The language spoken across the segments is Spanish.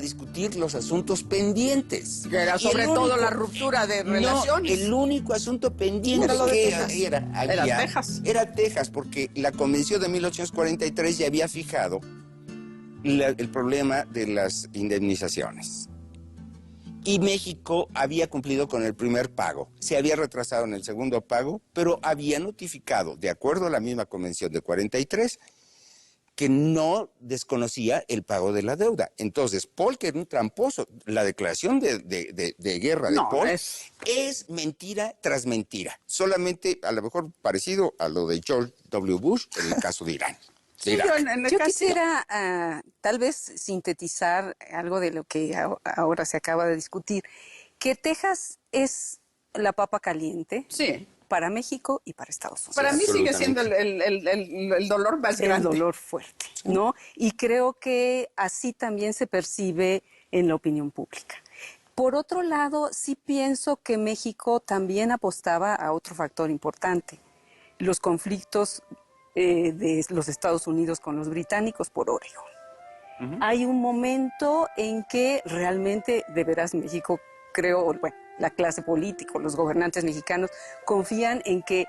discutir los asuntos pendientes. Que era sobre todo la ruptura de relaciones. No, el único asunto pendiente era Texas. Era Texas, porque la Convención de 1843 ya había fijado el problema de las indemnizaciones. Y México había cumplido con el primer pago. Se había retrasado en el segundo pago, pero había notificado, de acuerdo a la misma Convención de 43, que no desconocía el pago de la deuda. Entonces, Polk era un tramposo. La declaración de guerra de Polk es mentira tras mentira. Solamente, a lo mejor, parecido a lo de George W. Bush en el caso de Irán. Sí, yo quisiera tal vez sintetizar algo de lo que ahora se acaba de discutir, que Texas es la papa caliente para México y para Estados Unidos. Para mí sigue siendo el dolor más grande. El dolor fuerte, ¿no? Y creo que así también se percibe en la opinión pública. Por otro lado, sí pienso que México también apostaba a otro factor importante, los conflictos de los Estados Unidos con los británicos por Oregon. Hay un momento en que realmente, de veras, México, creo, bueno, la clase política, los gobernantes mexicanos, confían en que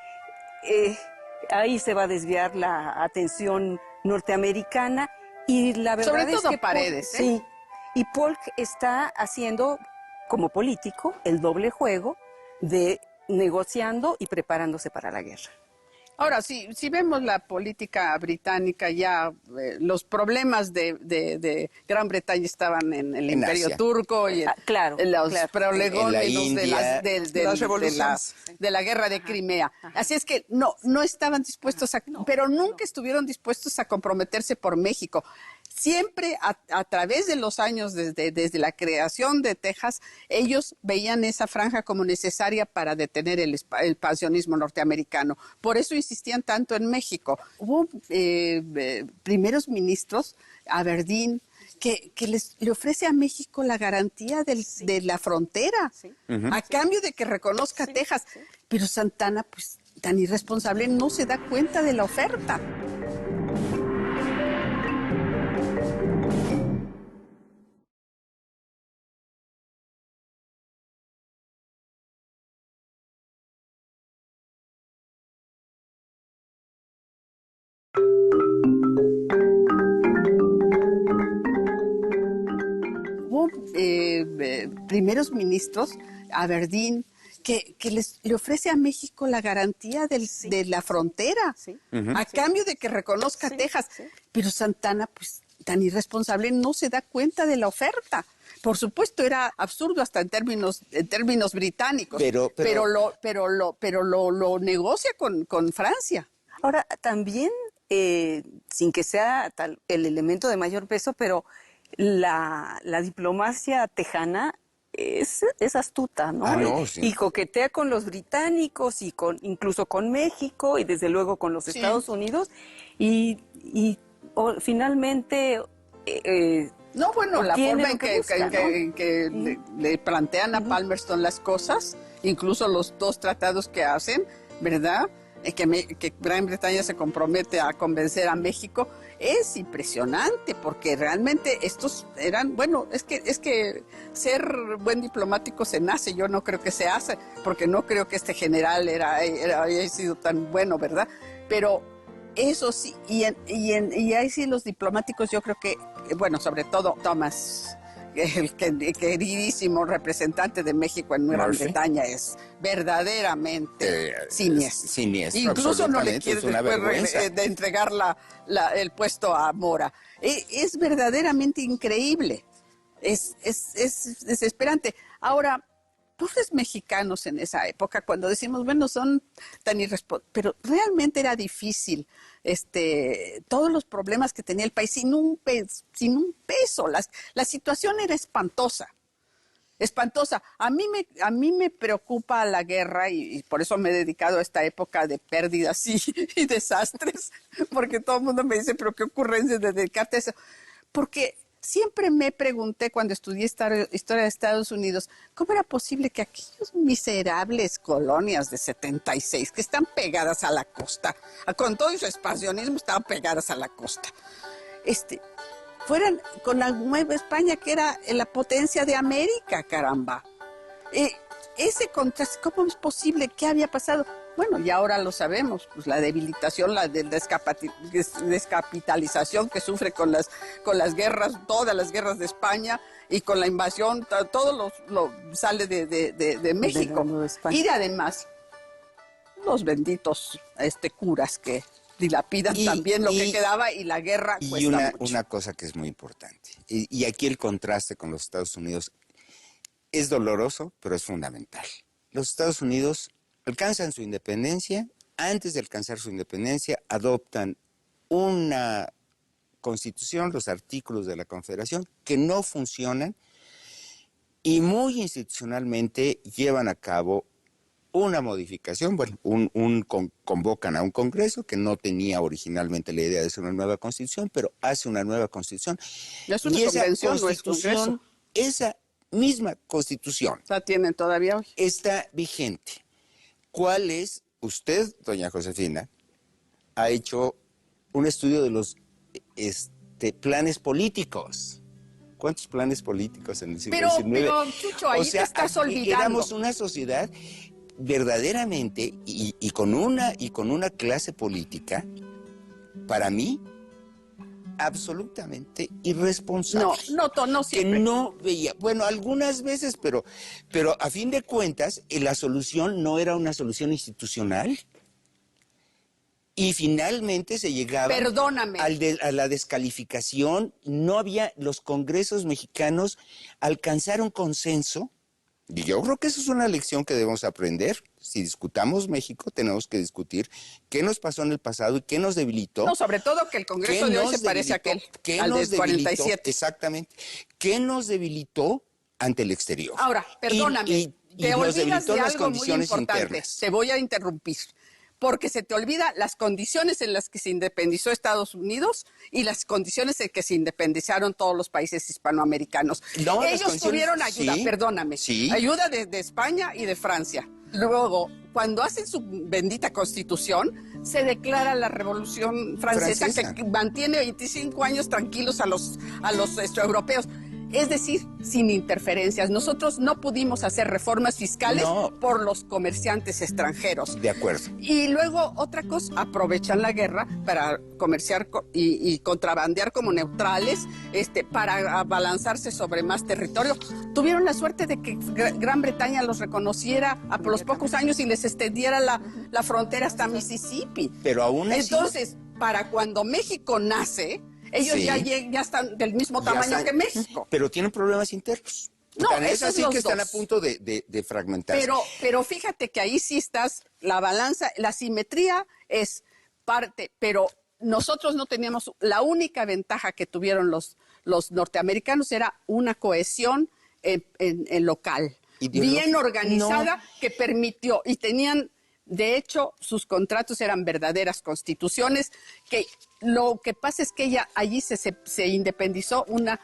ahí se va a desviar la atención norteamericana y la verdad sobre todo es que Paredes, sí, y Polk está haciendo, como político, el doble juego de negociando y preparándose para la guerra. Ahora, si vemos la política británica ya, los problemas de Gran Bretaña estaban en el Imperio Asia. Turco y los prolegómenos de la guerra de Crimea. Así es que no estaban dispuestos pero nunca estuvieron dispuestos a comprometerse por México. Siempre a través de los años, desde la creación de Texas, ellos veían esa franja como necesaria para detener el expansionismo norteamericano. Por eso insistían tanto en México. Hubo primeros ministros, Aberdeen, que le ofrece a México la garantía de la frontera, a cambio de que reconozca Texas. Pero Santana, pues, tan irresponsable, no se da cuenta de la oferta. Hubo primeros ministros, Aberdeen, que le ofrece a México la garantía de la frontera, a cambio de que reconozca Texas. Pero Santana, pues, tan irresponsable, no se da cuenta de la oferta. Por supuesto, era absurdo hasta en términos británicos, pero lo negocia con Francia. Ahora, también, sin que sea el elemento de mayor peso, pero la diplomacia tejana es astuta, ¿no? Y coquetea con los británicos y incluso con México y desde luego con los Estados Unidos y finalmente la forma en que le plantean a Palmerston las cosas, incluso los dos tratados que hacen, ¿verdad? Que Gran Bretaña se compromete a convencer a México, es impresionante, porque realmente estos eran, es que ser buen diplomático se nace, yo no creo que se hace, porque no creo que este general haya sido tan bueno, ¿verdad? Pero eso sí, y ahí sí los diplomáticos, yo creo que, sobre todo Thomas, el queridísimo representante de México en Nueva Bretaña, es verdaderamente siniestro. Incluso no le quiere después de entregar el puesto a Mora. Es verdaderamente increíble. Es desesperante. Ahora, pobres mexicanos en esa época, cuando decimos, son tan irresponsables, pero realmente era difícil todos los problemas que tenía el país sin un peso. La situación era espantosa. A mí me preocupa la guerra y por eso me he dedicado a esta época de pérdidas y desastres, porque todo el mundo me dice, pero qué ocurrencia de dedicarte a eso. Porque siempre me pregunté cuando estudié historia de Estados Unidos, ¿cómo era posible que aquellas miserables colonias de 76 que están pegadas a la costa, con todo su expansionismo estaban pegadas a la costa, fueran con la Nueva España, que era la potencia de América, caramba. Ese contraste, ¿cómo es posible? ¿Qué había pasado? Bueno, y ahora lo sabemos, pues la debilitación, la descapitalización que sufre con las guerras, todas las guerras de España, y con la invasión, todo lo sale de México. Y además, los benditos curas que dilapidan también lo que quedaba, y la guerra cuesta mucho. Una cosa que es muy importante, y aquí el contraste con los Estados Unidos es doloroso, pero es fundamental. Los Estados Unidos alcanzan su independencia. Antes de alcanzar su independencia, adoptan una constitución, los artículos de la Confederación, que no funcionan, y muy institucionalmente llevan a cabo una modificación. Bueno, convocan a un Congreso que no tenía originalmente la idea de hacer una nueva constitución, pero hace una nueva constitución. Es una convención, no es Congreso. Esa misma constitución la tienen todavía hoy. Está vigente. ¿Cuál es? Usted, doña Josefina, ha hecho un estudio de los planes políticos. ¿Cuántos planes políticos en el siglo XIX? Pero, Chucho, ahí te estás olvidando. Éramos una sociedad verdaderamente y con una clase política, para mí, absolutamente irresponsable. No siempre. Que no veía, bueno, algunas veces, pero a fin de cuentas, la solución no era una solución institucional, y finalmente se llegaba a la descalificación. No había, los congresos mexicanos alcanzaron consenso, y yo creo que eso es una lección que debemos aprender. Si discutamos México, tenemos que discutir qué nos pasó en el pasado y qué nos debilitó. No, sobre todo que el Congreso de hoy se parece a aquel, al del 47. Exactamente. ¿Qué nos debilitó ante el exterior? Ahora, perdóname, te olvidas de algo muy importante. Internas. Te voy a interrumpir, porque se te olvida las condiciones en las que se independizó Estados Unidos y las condiciones en que se independizaron todos los países hispanoamericanos. No, ellos tuvieron ayuda, sí, perdóname, sí. Ayuda de España y de Francia. Luego, cuando hacen su bendita constitución, se declara la Revolución Francesa. Que mantiene 25 años tranquilos a los europeos. Es decir, sin interferencias. Nosotros no pudimos hacer reformas fiscales por los comerciantes extranjeros. De acuerdo. Y luego, otra cosa, aprovechan la guerra para comerciar y contrabandear como neutrales, para abalanzarse sobre más territorio. Tuvieron la suerte de que Gran Bretaña los reconociera a los pocos años y les extendiera la frontera hasta Mississippi. Pero aún así... Entonces, para cuando México nace... Ellos ya están del mismo tamaño que México. Pero tienen problemas internos. No, es así que están a punto de fragmentarse. Pero fíjate que ahí sí estás, la balanza, la simetría es parte, pero nosotros no teníamos, la única ventaja que tuvieron los norteamericanos era una cohesión en local, bien organizada, que permitió, y tenían... De hecho, sus contratos eran verdaderas constituciones, que lo que pasa es que allí se independizó una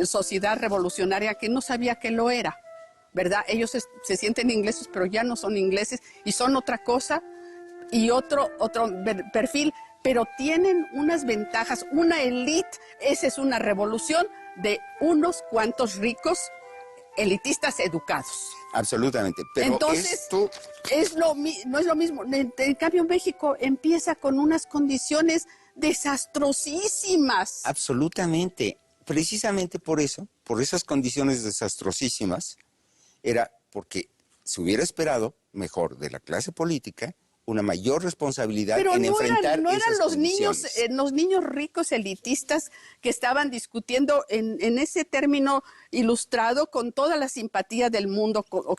sociedad revolucionaria que no sabía que lo era, ¿verdad? Ellos se sienten ingleses, pero ya no son ingleses y son otra cosa y otro perfil, pero tienen unas ventajas, una élite. Esa es una revolución de unos cuantos ricos elitistas educados. Absolutamente. Pero entonces, no es lo mismo. En cambio, México empieza con unas condiciones desastrosísimas. Absolutamente. Precisamente por eso, por esas condiciones desastrosísimas, era porque se hubiera esperado mejor de la clase política una mayor responsabilidad en enfrentar esas condiciones. Pero no eran los niños ricos elitistas que estaban discutiendo en ese término ilustrado con toda la simpatía del mundo